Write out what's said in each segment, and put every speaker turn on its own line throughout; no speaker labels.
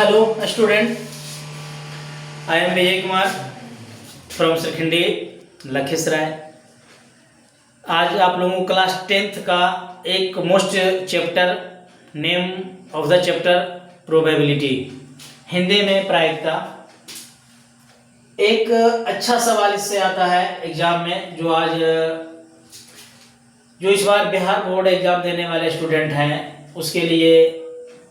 Hello student, I am Vijay Kumar from Sarkhindi, Lakhisarai. आज आप लोगों को क्लास 10th का एक most chapter name of the chapter probability, Hindi में प्रायिकता। एक अच्छा सवाल इससे आता है एग्जाम में, जो इस बार बिहार बोर्ड एग्जाम देने वाले स्टूडेंट हैं उसके लिए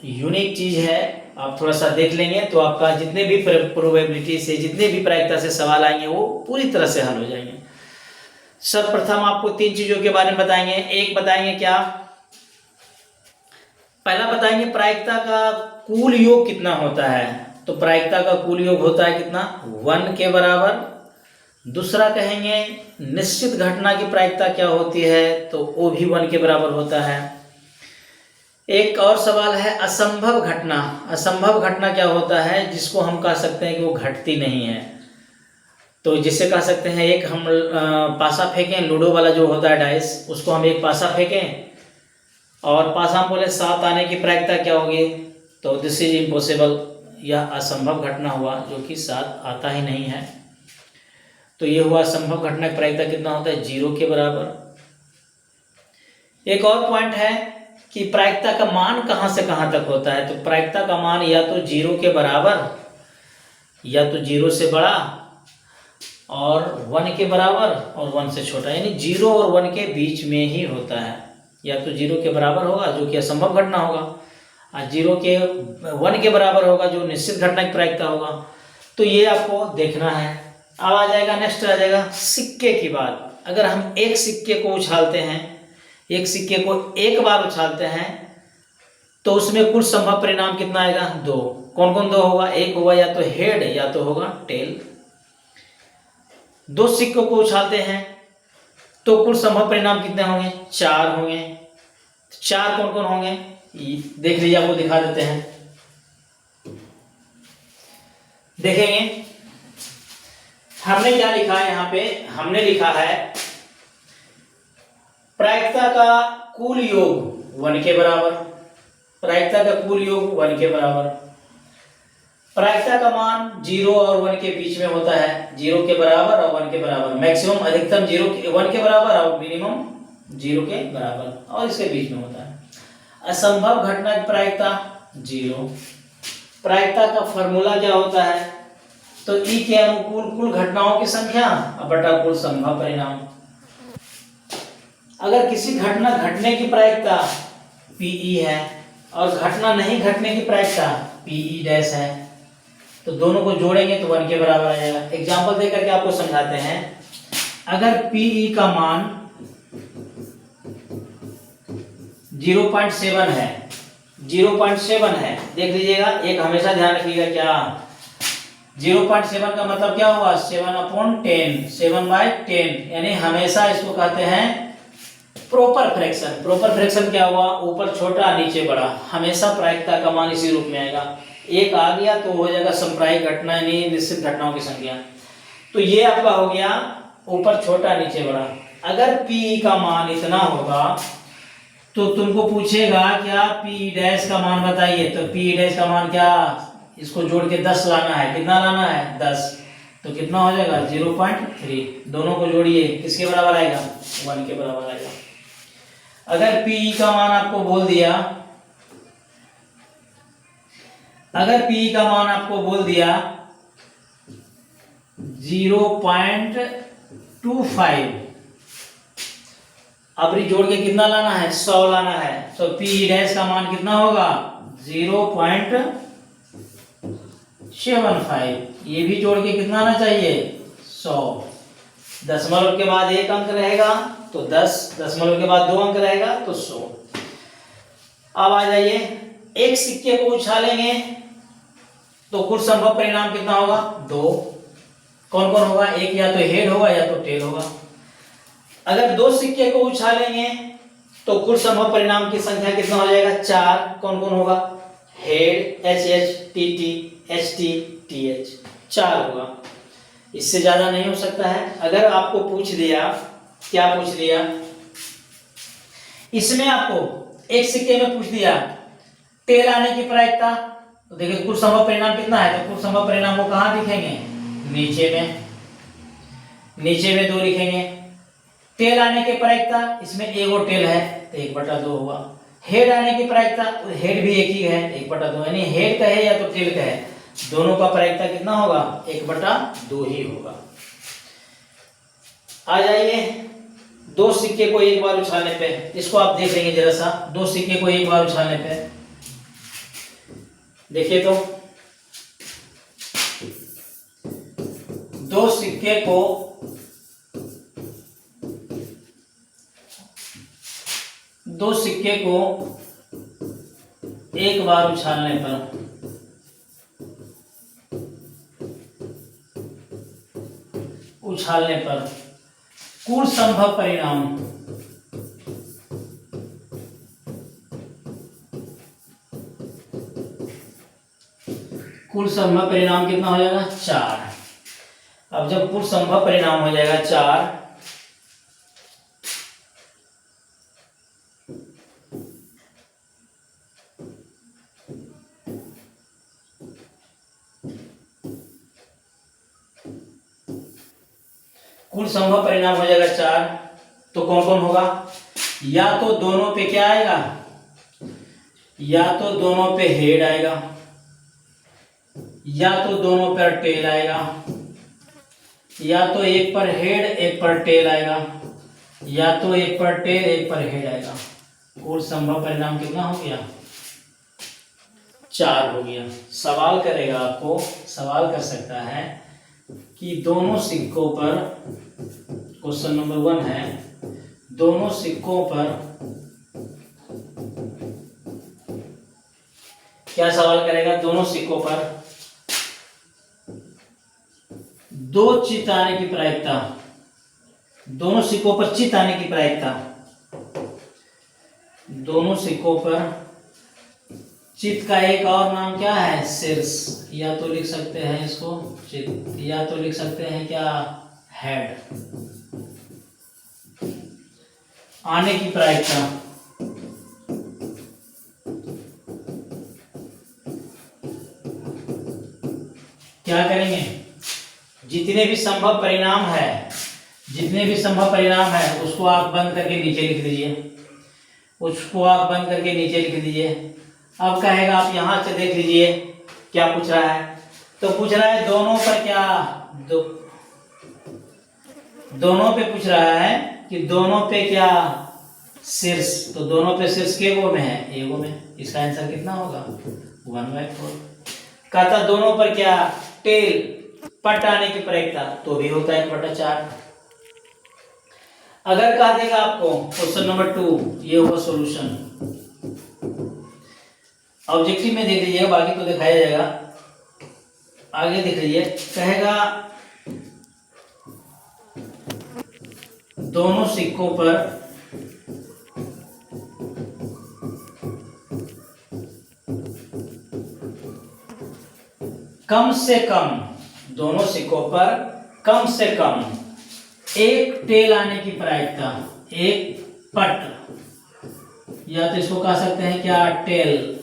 यूनिक चीज़ है। आप थोड़ा सा देख लेंगे तो आपका जितने भी प्रोबेबिलिटी से, जितने भी प्रायिकता से सवाल आएंगे वो पूरी तरह से हल हो जाएंगे। सर्वप्रथम आपको 3 चीज़ों के बारे में बताएंगे। एक बताएंगे क्या, पहला बताएंगे प्रायिकता का कुल योग कितना होता है। तो प्रायिकता का कुल योग होता है कितना, 1 के बराबर। दूसरा कहेंगे निश्चित घटना की प्रायिकता क्या होती है, तो वो भी 1 के बराबर होता है। एक और सवाल है असंभव घटना। असंभव घटना क्या होता है, जिसको हम कह सकते हैं कि वो घटती नहीं है। तो जिससे कह सकते हैं, एक हम पासा फेंकें, लूडो वाला जो होता है डाइस, उसको हम एक पासा फेंकें और पासा हम बोले 7 आने की प्रायिकता क्या होगी, तो दिस इज इम्पॉसिबल, यह असंभव घटना हुआ जो कि 7 आता ही नहीं है। तो ये हुआ असंभव घटना की प्रायिकता कितना होता है, 0 के बराबर। एक और पॉइंट है कि प्रायिकता का मान कहाँ से कहाँ तक होता है। तो प्रायिकता का मान या तो 0 के बराबर, या तो 0 से बड़ा, और 1 के बराबर और 1 से छोटा, यानी 0 और 1 के बीच में ही होता है। या तो 0 के बराबर होगा जो कि असंभव घटना होगा, और 1 के बराबर होगा जो निश्चित घटना की प्रायिकता होगा। तो ये आपको देखना है। अब आ जाएगा, नेक्स्ट आ जाएगा सिक्के की बात। अगर हम एक सिक्के को उछालते हैं, एक सिक्के को एक बार उछालते हैं, तो उसमें कुल संभव परिणाम कितना आएगा, 2। कौन कौन 2 होगा, एक होगा या तो हेड या तो होगा टेल। 2 सिक्कों को उछालते हैं तो कुल संभव परिणाम कितने होंगे, 4 होंगे। 4 कौन कौन होंगे देख लीजिए, आपको दिखा देते हैं, देखेंगे। हमने क्या लिखा है यहाँ पे, हमने लिखा है प्रायिकता का कुल योग 1 के बराबर। प्रायिकता का कुल योग 1 के बराबर। प्रायिकता का मान 0 और 1 के बीच में होता है, 0 के बराबर और 1 के बराबर। मैक्सिमम अधिकतम 1 के बराबर और मिनिमम 0 के बराबर, और इसके बीच में होता है। असंभव घटना की प्रायिकता 0। प्रायिकता का फॉर्मूला क्या होता है, तो ई के अनुकूल कुल घटनाओं की संख्या बटा कुल संभव परिणाम। अगर किसी घटना घटने की प्रायिकता पीई है और घटना नहीं घटने की प्रायिकता पीई डैश है, तो दोनों को जोड़ेंगे तो 1 के बराबर आ जाएगा। एग्जांपल देकर के आपको समझाते हैं। अगर पीई का मान 0.7 है, 0.7 है, देख लीजिएगा, एक हमेशा ध्यान रखिएगा, क्या 0.7 का मतलब क्या हुआ, 7/10, 7/10, यानी हमेशा इसको कहते हैं प्रॉपर फ्रैक्शन। प्रॉपर फ्रैक्शन क्या हुआ, ऊपर छोटा नीचे बड़ा, हमेशा प्रायिकता का मान इसी रूप में आएगा। एक आ गया तो हो जाएगा संप्रायिक घटना, यानी निश्चित घटनाओं की संख्या। तो ये आपका हो गया ऊपर छोटा नीचे बड़ा। अगर पी का मान इतना होगा तो तुमको पूछेगा क्या पी डैश का मान बताइए, तो पी डैश का मान क्या, इसको जोड़ के 10 लाना है। कितना लाना है, 10। तो कितना हो जाएगा, 0.3। दोनों को जोड़िए, किसके बराबर आएगा, 1 के बराबर आएगा। अगर P का मान आपको बोल दिया, अगर P का मान आपको बोल दिया 0.25, अब जोड़ के कितना लाना है, 100 लाना है। तो P डैश का मान कितना होगा, 0.75। ये भी जोड़ के कितना आना चाहिए, 100। दशमलव के बाद 1 अंक रहेगा तो 10, दशमलव के बाद 2 अंक रहेगा तो 100। अब आ जाइए, एक सिक्के को उछालेंगे तो कुल संभव परिणाम कितना होगा, 2। कौन कौन होगा, एक या तो हेड होगा या तो टेल होगा। अगर 2 सिक्के को उछालेंगे तो कुल संभव परिणाम की संख्या कितना हो जाएगा, 4। कौन कौन होगा, head HH TT HT TH, 4 होगा। इससे ज्यादा नहीं हो सकता है। अगर आपको पूछ दिया, क्या पूछ दिया, इसमें आपको एक सिक्के में पूछ दिया टेल आने की प्रायिकता, तो देखिए कुल संभव परिणाम कितना है, तो कुल संभव परिणाम को कहाँ लिखेंगे, नीचे में 2 लिखेंगे। टेल आने की प्रायिकता, इसमें एगो टेल है तो 1/2 हुआ। हेड आने की प्रायिकता, हेड भी एक ही है 1/2, यानी हेड कहे या तो टेल कहे, दोनों का प्रायिकता कितना होगा, 1/2 ही होगा। आ जाइए 2 सिक्के को एक बार उछालने पे, इसको आप देख लेंगे जरा सा। 2 सिक्के को एक बार उछालने पे देखिए तो 2 सिक्के को एक बार उछालने पर कुल संभव परिणाम कितना हो जाएगा, 4। अब जब कुल संभव परिणाम हो जाएगा 4, कुल संभव परिणाम हो जाएगा 4, तो कौन कौन होगा, या तो दोनों पे क्या आएगा, या तो दोनों पे हेड आएगा, या तो दोनों पर टेल आएगा, या तो एक पर हेड एक पर टेल आएगा, या तो एक पर टेल एक पर हेड आएगा। कुल संभव परिणाम कितना हो गया, 4 हो गया। सवाल करेगा, आपको सवाल कर सकता है कि दोनों सिक्कों पर, क्वेश्चन नंबर 1 है, दोनों सिक्कों पर क्या सवाल करेगा, दोनों सिक्कों पर 2 चित्त आने की प्रायिकता, दोनों सिक्कों पर चित्त आने की प्रायिकता, दोनों सिक्कों पर चित्त का एक और नाम क्या है, शीर्ष, या तो लिख सकते हैं इसको चित्त, या तो लिख सकते हैं क्या, हेड आने की प्रायिकता। क्या करेंगे, जितने भी संभव परिणाम है उसको आप बंद करके नीचे लिख दीजिए, अब कहेगा, आप यहां से देख लीजिए क्या पूछ रहा है, तो पूछ रहा है दोनों पर क्या, दोनों पे पूछ रहा है कि दोनों पे क्या शीर्ष, तो दोनों पे शीर्ष के गो में है, एगो में, इसका आंसर कितना होगा, 1/4। कहता दोनों पर क्या, टेल, पट आने की प्रायिकता, तो भी होता है 1/4। अगर कह देगा आपको क्वेश्चन नंबर 2, ये हुआ सॉल्यूशन। ऑब्जेक्टिव में देख लीजिएगा, बाकी तो दिखाया जाएगा, आगे देख लीजिए। कहेगा दोनों सिक्कों पर कम से कम, दोनों सिक्कों पर कम से कम एक टेल आने की प्रायिकता, एक पट, या तो इसको कह सकते हैं क्या, टेल,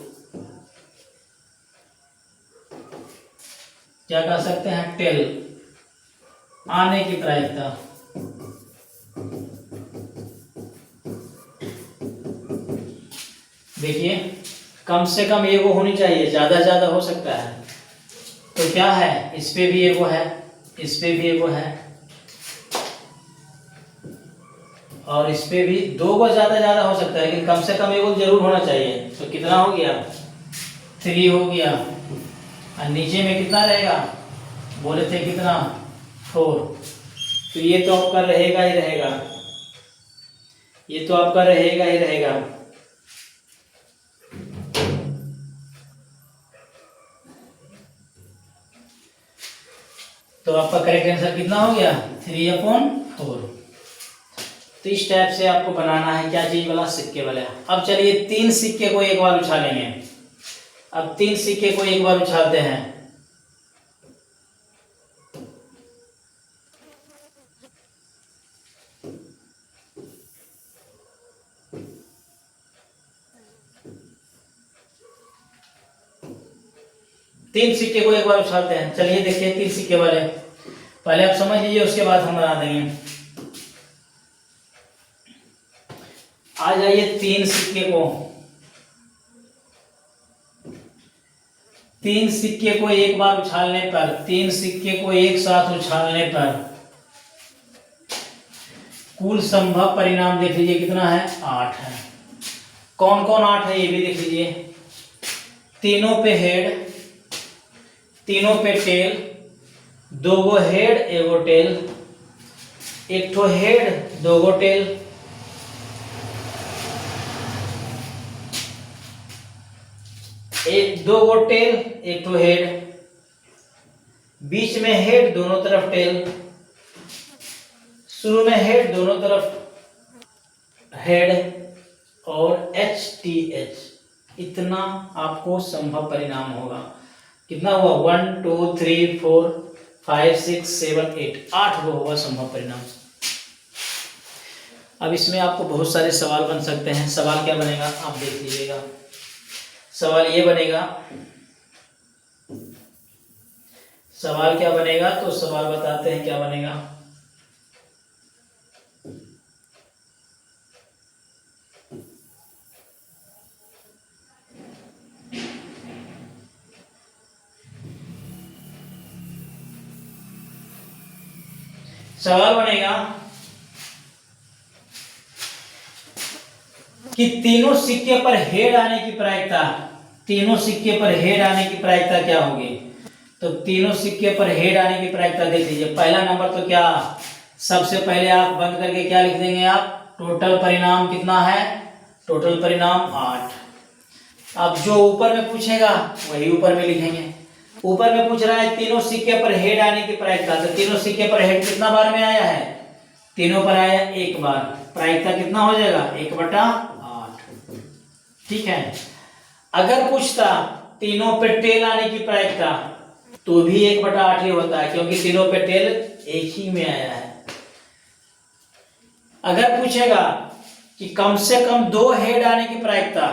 क्या कह सकते हैं, टेल आने की प्रायिकता। देखिए कम से कम एगो होनी चाहिए, ज्यादा हो सकता है, तो क्या है, इस पे भी एगो है, इस पे भी एगो है, और इस पे भी 2 को ज्यादा हो सकता है, लेकिन कम से कम एगो जरूर होना चाहिए। तो कितना हो गया, 3 हो गया, और नीचे में कितना रहेगा, बोले थे कितना, 4। तो ये तो आपका रहेगा ही रहेगा, तो आपका करेक्ट आंसर कितना हो गया, 3/4। तो इस टाइप से आपको बनाना है, क्या चीज वाला, सिक्के वाला। अब चलिए 3 सिक्के को एक बार उछालेंगे, अब 3 सिक्के को एक बार उछालते हैं। तीन सिक्के को एक बार उछालते हैं। चलिए देखिए तीन सिक्के वाले, पहले आप समझ लीजिए, उसके बाद हम बना देंगे। आ जाइए तीन सिक्के को, तीन सिक्के को एक बार उछालने पर, तीन सिक्के को एक साथ उछालने पर कुल संभव परिणाम देख लीजिए कितना है, 8 है। कौन कौन 8 है ये भी देख लीजिए। तीनों पे हेड, तीनों पे टेल, दो गो हेड एगो टेल, एक ठो हेड दो गो टेल, एक दो गो टेल एक ठो हेड, बीच में हेड दोनों तरफ टेल, शुरू में हेड दोनों तरफ हेड और HTH। इतना आपको संभव परिणाम होगा। कितना हुआ, 1 2 3 4 5 6 7 8, 8 वो होगा संभव परिणाम। अब इसमें आपको बहुत सारे सवाल बन सकते हैं। सवाल क्या बनेगा आप देख लीजिएगा। सवाल ये बनेगा, सवाल क्या बनेगा, तो सवाल बताते हैं क्या बनेगा। सवाल बनेगा कि तीनों सिक्के पर हेड आने की प्रायिकता, तीनों सिक्के पर हेड आने की प्रायिकता क्या होगी। तो तीनों सिक्के पर हेड आने की प्रायिकता देख लीजिए। पहला नंबर तो क्या, सबसे पहले आप बंद करके क्या लिख देंगे आप, टोटल परिणाम कितना है, टोटल परिणाम 8। अब जो ऊपर में पूछेगा वही ऊपर में लिखेंगे। ऊपर में पूछ रहा है तीनों सिक्के पर हेड आने की प्रायिकता, तो तीनों सिक्के पर हेड कितना बार में आया है, तीनों पर आया एक बार, प्रायिकता कितना हो जाएगा, 1/8। ठीक है। अगर पूछता तीनों पे टेल आने की प्रायिकता, तो भी 1/8 ही होता है, क्योंकि तीनों पे टेल एक ही में आया है। अगर पूछेगा कि कम से कम 2 हेड आने की प्रायिकता,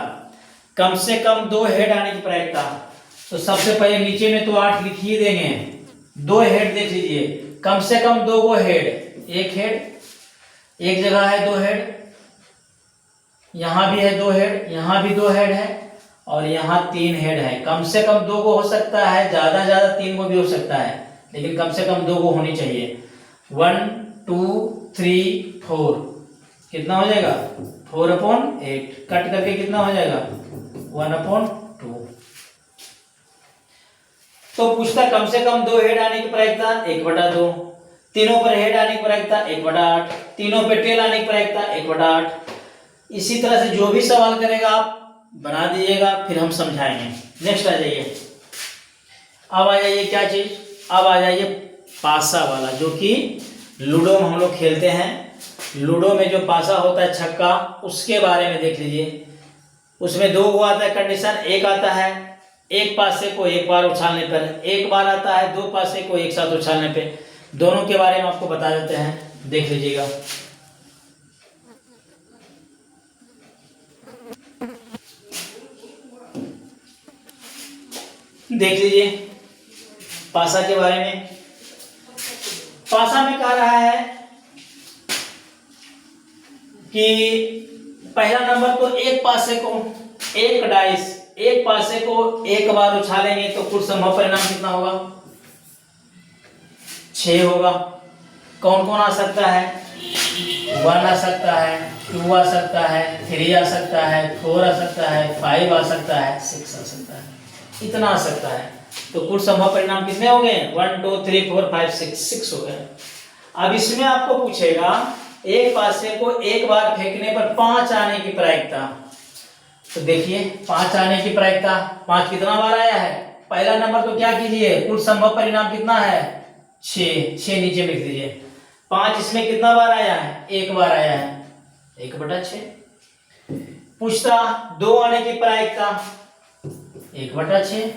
कम से कम 2 हेड आने की प्रायिकता, तो सबसे पहले नीचे में तो 8 लिख ही देंगे। 2 हेड देख लीजिए, कम से कम 2 गो हेड, एक हेड, एक जगह है 2 हेड, यहां भी है 2 हेड, यहां भी 2 हेड है, और यहाँ 3 हेड है। कम से कम 2 गो हो सकता है, ज्यादा ज्यादा 3 गो भी हो सकता है, लेकिन कम से कम 2 गो होनी चाहिए। 1 2 3 4 कितना हो जाएगा, 4/8। कट करके कितना हो जाएगा, 1/2। तो पूछता कम से कम 2 हेड आने की प्रायिकता 1/2, तीनों पर हेड आने की प्रायिकता 1/8, तीनों पे टेल आने की प्रायिकता 1/8। इसी तरह से जो भी सवाल करेगा आप बना दीजिएगा, फिर हम समझाएंगे। नेक्स्ट आ जाइए। अब आ जाइए क्या चीज, अब आ जाइए पासा वाला, जो कि लूडो में हम लोग खेलते हैं। लूडो में जो पासा होता है छक्का, उसके बारे में देख लीजिए। उसमें 2 गो आता है कंडीशन, एक आता है एक पासे को एक बार उछालने पर, एक बार आता है 2 पासे को एक साथ उछालने पे। दोनों के बारे में आपको बता देते हैं, देख लीजिएगा। देख लीजिए पासा के बारे में। पासा में कह रहा है कि पहला नंबर तो एक पासे को, एक डाइस एक पासे को एक बार उछालेंगे तो कुल संभव परिणाम कितना होगा, 6 होगा। कौन कौन आ सकता है, 1 आ सकता है, 2 आ सकता है, 3 आ सकता है, 4 आ सकता है, 5 आ सकता है, 6 आ सकता है, इतना आ सकता है। तो कुल संभव परिणाम कितने हो गए, 1 2 3 4 5 6 हो गए। अब इसमें आपको पूछेगा एक पासे को एक बार फेंकने पर 5 आने की प्रायिकता। तो देखिए 5 आने की प्रायिकता, 5 कितना बार आया है, पहला नंबर तो क्या कीजिए, कुल संभव परिणाम कितना है, 6, 6 नीचे लिख दीजिए। 5 इसमें कितना बार आया है, एक बार आया है, 1/6। पूछता 2 आने की प्रायिकता, 1/6।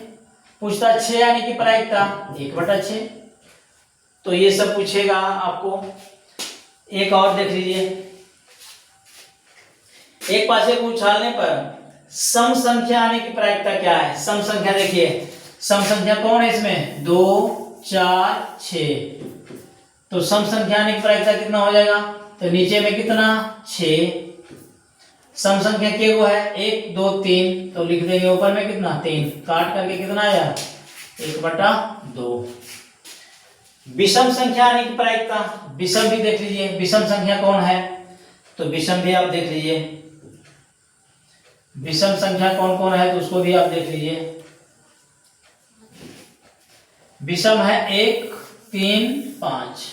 पूछता 6 आने की प्रायिकता, 1/6। तो ये सब पूछेगा आपको। एक और देख लीजिए, एक पासे को उछालने पर सम संख्या आने की प्रायिकता क्या है। सम संख्या देखिए, सम संख्या कौन है इसमें? 2 4 6। तो सम संख्या यानी प्रायिकता कितना हो जाएगा? तो नीचे में कितना? 6। सम संख्या के वो है 1 2 3, तो लिख देंगे ऊपर में कितना? 3। काट करके कितना आया? 1/2। विषम संख्या यानी कि प्रायिकता, विषम भी देख लीजिए। विषम संख्या कौन है? तो विषम भी आप देख लीजिए। विषम संख्या कौन कौन है तो उसको भी आप देख लीजिए। विषम है 1 3 5।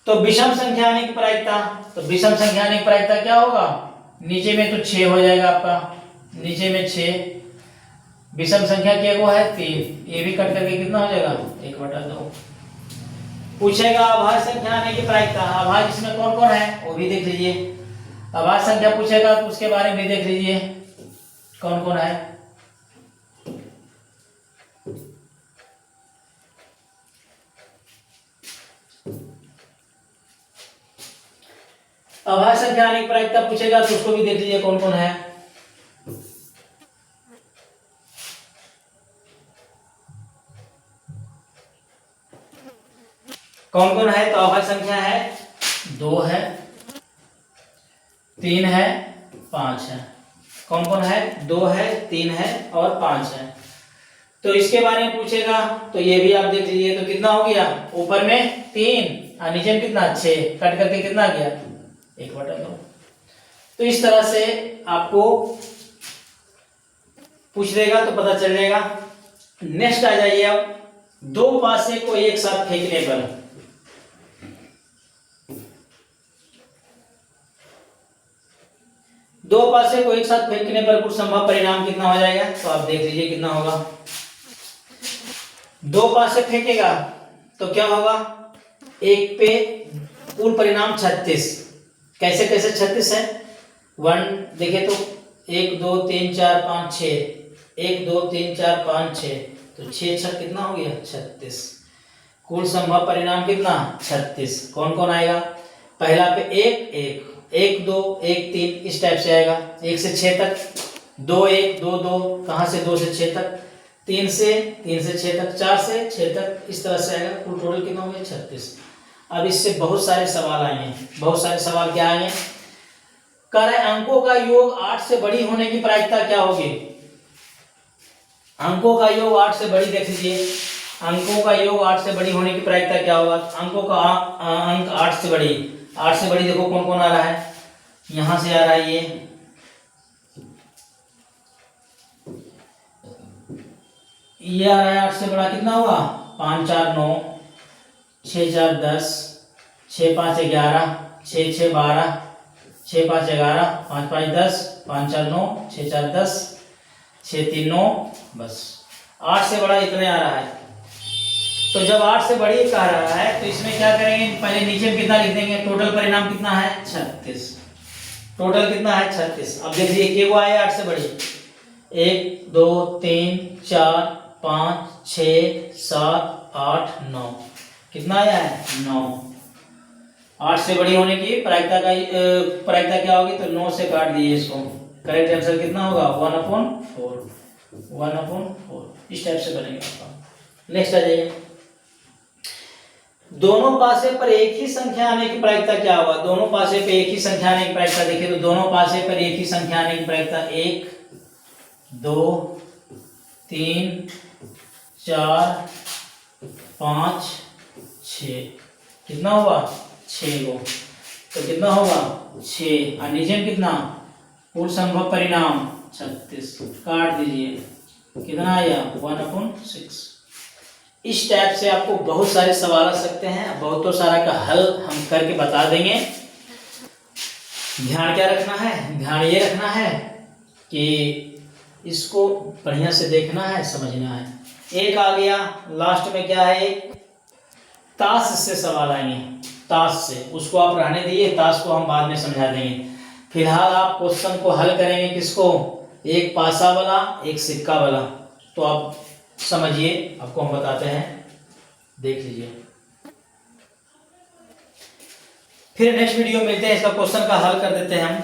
तो विषम संख्या यानी कि प्रायिकता, तो विषम संख्या यानी कि प्रायिकता क्या होगा? नीचे में तो 6 हो जाएगा आपका, नीचे में 6। विषम संख्या क्या वो है? 3। ये भी कट करके कितना हो जाएगा? 1/2। पूछेगा अभाज्य संख्या यानी कि प्रायिकता। अभाज्य इसमें कौन कौन है वो भी देख लीजिए। अभाज्य संख्या पूछेगा तो उसके बारे में भी देख लीजिए कौन कौन है। अभाज्य संख्या यानी कि प्रायिकता पूछेगा तो उसको भी देख लीजिए कौन कौन है। कौन कौन है? तो अभाज्य संख्या है 2 है, 3 है, 5 है। कौन कौन है? 2 है, 3 है और 5 है। तो इसके बारे में पूछेगा तो ये भी आप देख लीजिए। तो कितना हो गया? ऊपर में 3 और नीचे में कितना? 6। कट करके कितना गया? 1/2। तो इस तरह से आपको पूछ देगा तो पता चल जाएगा। नेक्स्ट आ जाइए अब, दो पासे को एक साथ फेंकने पर। दो पासे को एक साथ फेंकने पर कुछ संभव परिणाम कितना हो जाएगा? तो आप देख लीजिए कितना होगा। दो पासे फेंकेगा तो क्या होगा? एक पे कुल परिणाम 36। कैसे कैसे 36 है? 1 देखे तो 1 2 3 4 5 6, 1 2 3 4 5 6, तो 6 6 कितना हो गया? 36। कुल संभव परिणाम कितना? 36। कौन कौन आएगा? पहला पे 1 1 1 2 1 3 इस टाइप से आएगा। 1 से 6 तक 2 1 2 2, कहां से 2 से 6 तक, 3 से 6 तक, 4 से 6 तक, इस तरह से आएगा। कुल टोटल कितना हो गया? 36। अब इससे बहुत सारे सवाल आएंगे। बहुत सारे सवाल क्या आएंगे? कह रहे अंकों का योग 8 से बड़ी होने की प्रायिकता क्या होगी? अंकों का योग 8 से बड़ी, देख लीजिए। अंकों का योग 8 से बड़ी होने की प्रायिकता क्या होगा? अंकों का अंक 8 से बड़ी, 8 से बड़ी देखो कौन कौन आ रहा है। यहां से आ रहा है ये आ रहा है 8 से बड़ा। कितना हुआ? 5 4 9, 6 4 10, 6 5 11, 6 6 12, 6 5 11, 5 5 10, 5 4 9, 6 4 10, 6 3 9, बस 8 से बड़ा इतने आ रहा है। तो जब 8 से बड़ी कह रहा है तो इसमें क्या करेंगे? पहले नीचे में कितना लिख देंगे? टोटल परिणाम कितना है? 36। टोटल कितना है? 36। अब देखिए के वो आए 8 से बड़ी। 1 2 3 4 5 6 7 8 9, कितना आया है? 9। 8 से बड़ी होने की प्रायिकता क्या होगी? तो 9 से काट दिए इसको। करेक्ट आंसर कितना होगा? 1/4। 1/4 इस टाइप से बनेगा आपका। नेक्स्ट आ जाइए, दोनों पासे पर एक ही संख्या आने की प्रायिकता क्या होगा? दोनों पासे पे एक ही संख्या आने की प्रायिकता देखिए तो दोनों पासे पर एक ही संख्या आने की प्रायिकता 1 2 3 4 5 6, कितना होगा? 6 गो। तो कितना होगा? 6 और नीचे में कितना? कुल संभव परिणाम 36। काट दीजिए, कितना आया? 1/6। इस टाइप से आपको बहुत सारे सवाल आ सकते हैं। बहुतों सारा का हल हम करके बता देंगे। ध्यान क्या रखना है? ध्यान ये रखना है कि इसको बढ़िया से देखना है, समझना है। एक आ गया लास्ट में, क्या है? ताश से सवाल आएंगे। ताश से, उसको आप रहने दीजिए, ताश को हम बाद में समझा देंगे। फिलहाल आप क्वेश्चन को हल करेंगे किसको? एक पासा वाला, एक सिक्का वाला। तो आप समझिए, आपको हम बताते हैं, देख लीजिए। फिर नेक्स्ट वीडियो मिलते हैं, इसका क्वेश्चन का हल कर देते हैं हम।